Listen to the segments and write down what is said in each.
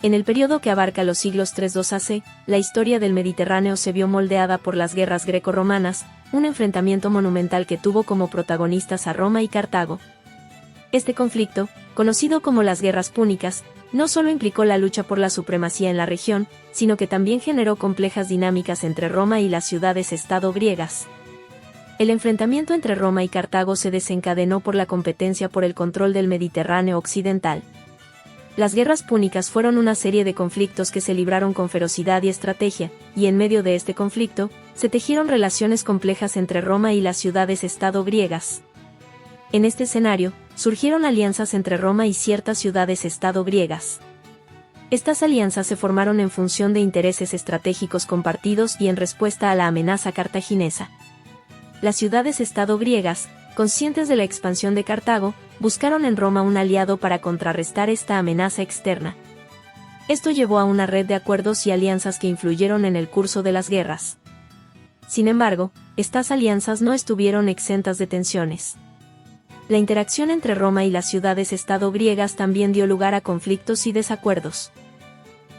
En el periodo que abarca los siglos III-II AC, la historia del Mediterráneo se vio moldeada por las guerras greco-romanas, un enfrentamiento monumental que tuvo como protagonistas a Roma y Cartago. Este conflicto, conocido como las Guerras Púnicas, no solo implicó la lucha por la supremacía en la región, sino que también generó complejas dinámicas entre Roma y las ciudades-estado griegas. El enfrentamiento entre Roma y Cartago se desencadenó por la competencia por el control del Mediterráneo occidental. Las guerras púnicas fueron una serie de conflictos que se libraron con ferocidad y estrategia, y en medio de este conflicto, se tejieron relaciones complejas entre Roma y las ciudades-estado griegas. En este escenario, surgieron alianzas entre Roma y ciertas ciudades-estado griegas. Estas alianzas se formaron en función de intereses estratégicos compartidos y en respuesta a la amenaza cartaginesa. Las ciudades-estado griegas, conscientes de la expansión de Cartago, buscaron en Roma un aliado para contrarrestar esta amenaza externa. Esto llevó a una red de acuerdos y alianzas que influyeron en el curso de las guerras. Sin embargo, estas alianzas no estuvieron exentas de tensiones. La interacción entre Roma y las ciudades-estado griegas también dio lugar a conflictos y desacuerdos.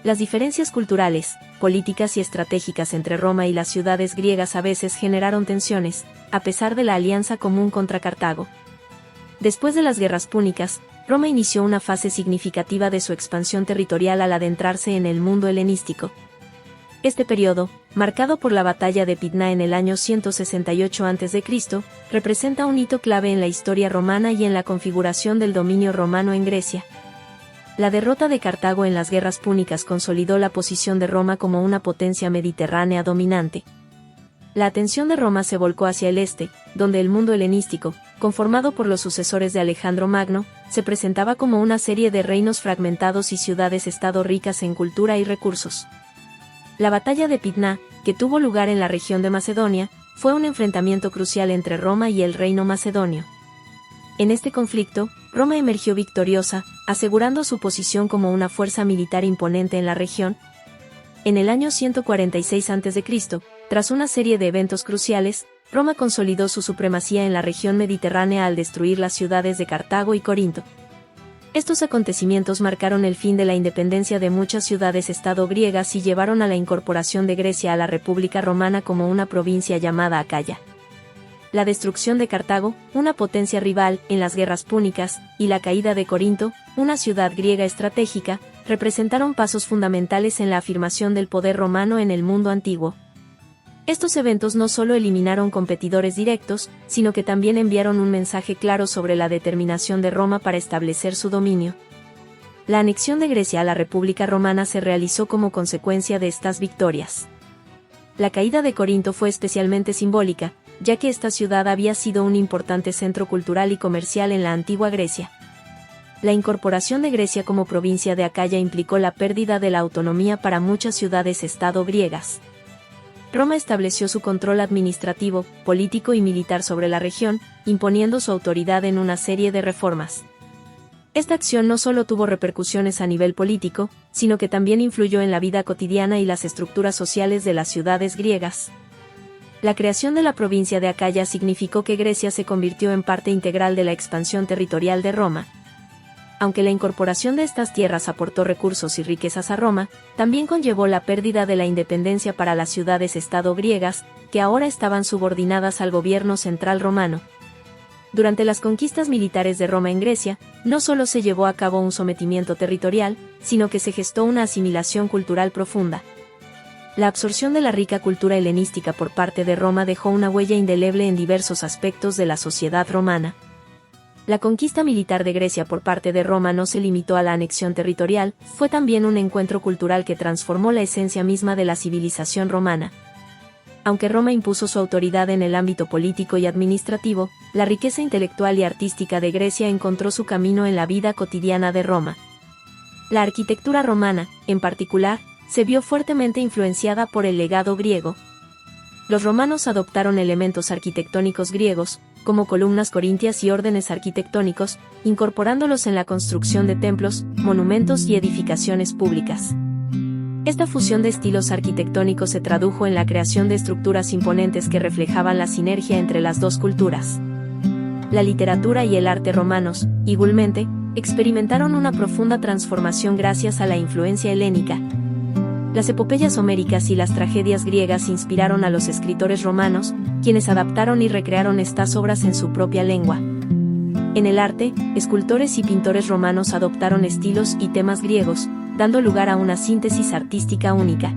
Las diferencias culturales, políticas y estratégicas entre Roma y las ciudades griegas a veces generaron tensiones, a pesar de la alianza común contra Cartago. Después de las guerras púnicas, Roma inició una fase significativa de su expansión territorial al adentrarse en el mundo helenístico. Este periodo, marcado por la batalla de Pydna en el año 168 a.C., representa un hito clave en la historia romana y en la configuración del dominio romano en Grecia. La derrota de Cartago en las guerras púnicas consolidó la posición de Roma como una potencia mediterránea dominante. La atención de Roma se volcó hacia el este, donde el mundo helenístico, conformado por los sucesores de Alejandro Magno, se presentaba como una serie de reinos fragmentados y ciudades-estado ricas en cultura y recursos. La batalla de Pydna, que tuvo lugar en la región de Macedonia, fue un enfrentamiento crucial entre Roma y el reino macedonio. En este conflicto, Roma emergió victoriosa, asegurando su posición como una fuerza militar imponente en la región. En el año 146 a.C., tras una serie de eventos cruciales, Roma consolidó su supremacía en la región mediterránea al destruir las ciudades de Cartago y Corinto. Estos acontecimientos marcaron el fin de la independencia de muchas ciudades-estado griegas y llevaron a la incorporación de Grecia a la República Romana como una provincia llamada Acaya. La destrucción de Cartago, una potencia rival, en las guerras púnicas, y la caída de Corinto, una ciudad griega estratégica, representaron pasos fundamentales en la afirmación del poder romano en el mundo antiguo. Estos eventos no solo eliminaron competidores directos, sino que también enviaron un mensaje claro sobre la determinación de Roma para establecer su dominio. La anexión de Grecia a la República Romana se realizó como consecuencia de estas victorias. La caída de Corinto fue especialmente simbólica, ya que esta ciudad había sido un importante centro cultural y comercial en la antigua Grecia. La incorporación de Grecia como provincia de Acaya implicó la pérdida de la autonomía para muchas ciudades-estado griegas. Roma estableció su control administrativo, político y militar sobre la región, imponiendo su autoridad en una serie de reformas. Esta acción no solo tuvo repercusiones a nivel político, sino que también influyó en la vida cotidiana y las estructuras sociales de las ciudades griegas. La creación de la provincia de Acaya significó que Grecia se convirtió en parte integral de la expansión territorial de Roma. Aunque la incorporación de estas tierras aportó recursos y riquezas a Roma, también conllevó la pérdida de la independencia para las ciudades-estado griegas, que ahora estaban subordinadas al gobierno central romano. Durante las conquistas militares de Roma en Grecia, no solo se llevó a cabo un sometimiento territorial, sino que se gestó una asimilación cultural profunda. La absorción de la rica cultura helenística por parte de Roma dejó una huella indeleble en diversos aspectos de la sociedad romana. La conquista militar de Grecia por parte de Roma no se limitó a la anexión territorial, fue también un encuentro cultural que transformó la esencia misma de la civilización romana. Aunque Roma impuso su autoridad en el ámbito político y administrativo, la riqueza intelectual y artística de Grecia encontró su camino en la vida cotidiana de Roma. La arquitectura romana, en particular, se vio fuertemente influenciada por el legado griego. Los romanos adoptaron elementos arquitectónicos griegos, como columnas corintias y órdenes arquitectónicos, incorporándolos en la construcción de templos, monumentos y edificaciones públicas. Esta fusión de estilos arquitectónicos se tradujo en la creación de estructuras imponentes que reflejaban la sinergia entre las dos culturas. La literatura y el arte romanos, igualmente, experimentaron una profunda transformación gracias a la influencia helénica. Las epopeyas homéricas y las tragedias griegas inspiraron a los escritores romanos, quienes adaptaron y recrearon estas obras en su propia lengua. En el arte, escultores y pintores romanos adoptaron estilos y temas griegos, dando lugar a una síntesis artística única.